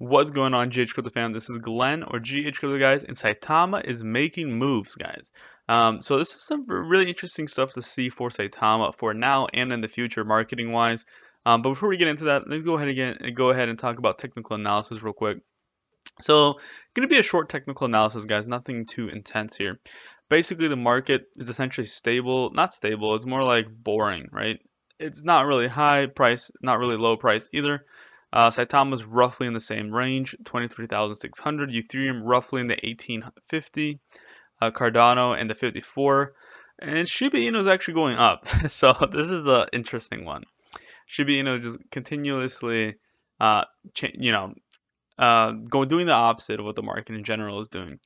What's going on, GH Crypto fam? This is Glenn or GH Crypto guys, and Saitama is making moves, guys. So this is some really interesting stuff to see for Saitama for now and in the future, marketing wise. But before we get into that, let's go ahead and talk about technical analysis real quick. So, going to be a short technical analysis, guys. Nothing too intense here. Basically, the market is essentially stable. Not stable. It's more like boring, right? It's not really high price, not really low price either. Saitama is roughly in the same range, 23,600. Ethereum roughly in the 1850. Cardano in the 54. And Shiba Inu is actually going up. So this is an interesting one. Shiba Inu is just continuously, you know, doing the opposite of what the market in general is doing.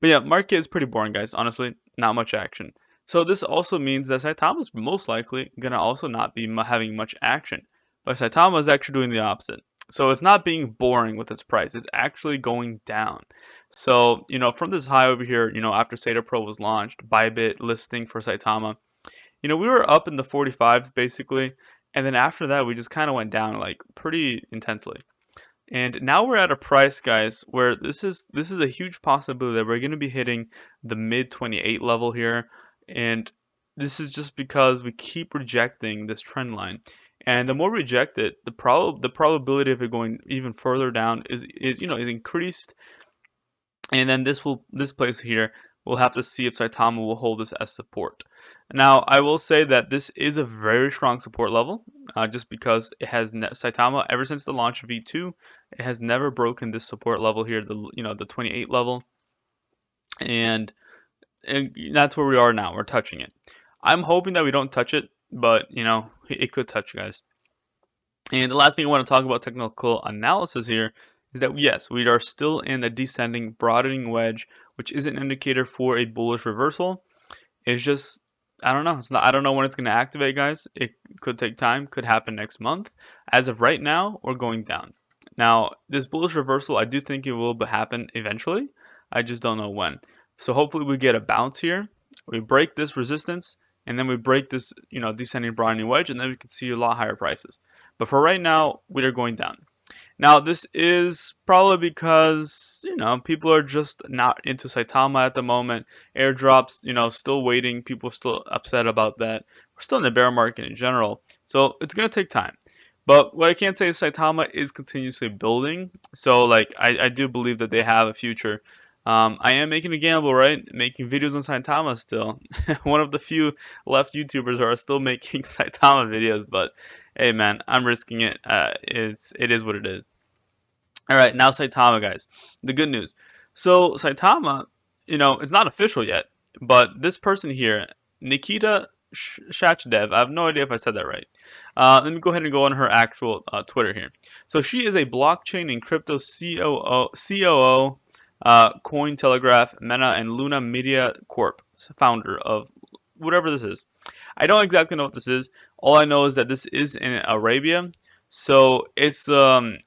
But yeah, market is pretty boring, guys. Honestly, not much action. So this also means that Saitama is most likely gonna also not be having much action. But Saitama is actually doing the opposite. So it's not being boring with its price. It's actually going down. So, from this high over here, after Sata Pro was launched, Bybit listing for Saitama, we were up in the 45s basically. And then after that, we just kind of went down like pretty intensely. And now we're at a price, guys, where this is a huge possibility that we're going to be hitting the mid 28 level here, and this is just because we keep rejecting this trend line. And the more we reject it, the probability of it going even further down is increased. And then this place here, we'll have to see if Saitama will hold this as support. Now, I will say that this is a very strong support level, just because it has Saitama ever since the launch of V2, it has never broken this support level here, the 28 level, and that's where we are now. We're touching it. I'm hoping that we don't touch it, but it could touch, guys. And the last thing I want to talk about technical analysis here is that yes, we are still in a descending broadening wedge, which is an indicator for a bullish reversal. It's just I don't know. I don't know when it's going to activate, guys. It could take time. Could happen next month. As of right now, we're going down. Now, this bullish reversal, I do think it will happen eventually. I just don't know when. So hopefully we get a bounce here. We break this resistance, and then we break this, descending broadening wedge, and then we can see a lot higher prices. But for right now, we are going down. Now, this is probably because, people are just not into Saitama at the moment. Airdrops, still waiting. People are still upset about that. We're still in the bear market in general. So it's going to take time. But what I can say is Saitama is continuously building. So, I do believe that they have a future. I am making a gamble, right? Making videos on Saitama still. One of the few left YouTubers who are still making Saitama videos, but hey, man, I'm risking it. It is what it is. All right, now Saitama, guys. The good news. So Saitama, it's not official yet, but this person here, Nikita Shachdev, I have no idea if I said that right. Let me go ahead and go on her actual Twitter here. So she is a blockchain and crypto COO, Cointelegraph, Meta, and Luna Media Corp, founder of whatever this is. I don't exactly know what this is. All I know is that this is in Arabia. So it's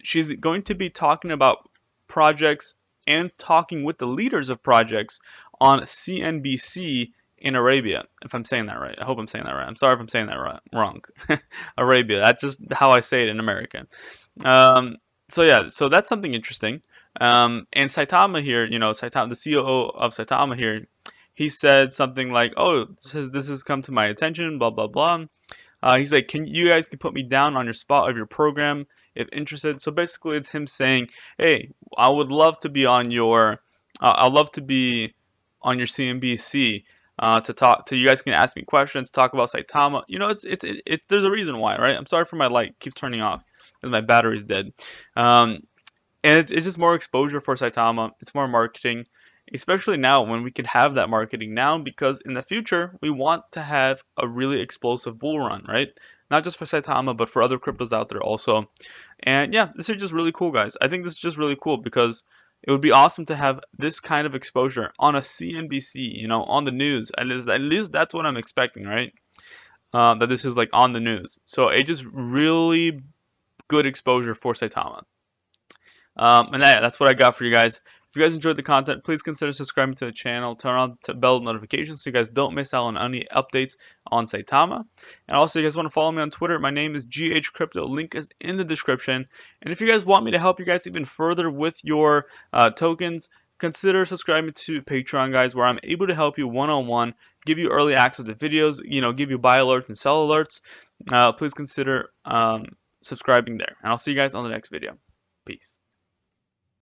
she's going to be talking about projects and talking with the leaders of projects on CNBC in Arabia. If I'm saying that right, I hope I'm saying that right. I'm sorry if I'm saying that wrong. Arabia. That's just how I say it in America. So yeah, so that's something interesting. And Saitama here, Saitama, the COO of Saitama here, he said something like, "Oh, this has come to my attention, blah blah blah." He's like, "Can you guys put me down on your spot of your program if interested?" So basically, it's him saying, "Hey, I would love to be on your, I'd love to be on your CNBC to talk to you guys. Can ask me questions, talk about Saitama. There's a reason why, right? I'm sorry for my light keeps turning off because my battery's dead. And it's just more exposure for Saitama. It's more marketing, especially now when we can have that marketing now because in the future we want to have a really explosive bull run, right? Not just for Saitama, but for other cryptos out there also. And yeah, this is just really cool, guys. I think this is just really cool because it would be awesome to have this kind of exposure on a CNBC, on the news. At least that's what I'm expecting, right? That this is like on the news. So it just really good exposure for Saitama. And that's what I got for you guys. If you guys enjoyed the content, please consider subscribing to the channel, turn on the bell notifications so you guys don't miss out on any updates on Saitama. And also, you guys want to follow me on Twitter, my name is GH Crypto. Link is in the description. And if you guys want me to help you guys even further with your tokens, consider subscribing to Patreon, guys, where I'm able to help you one-on-one, give you early access to videos, give you buy alerts and sell alerts. Please consider subscribing there. And I'll see you guys on the next video. Peace.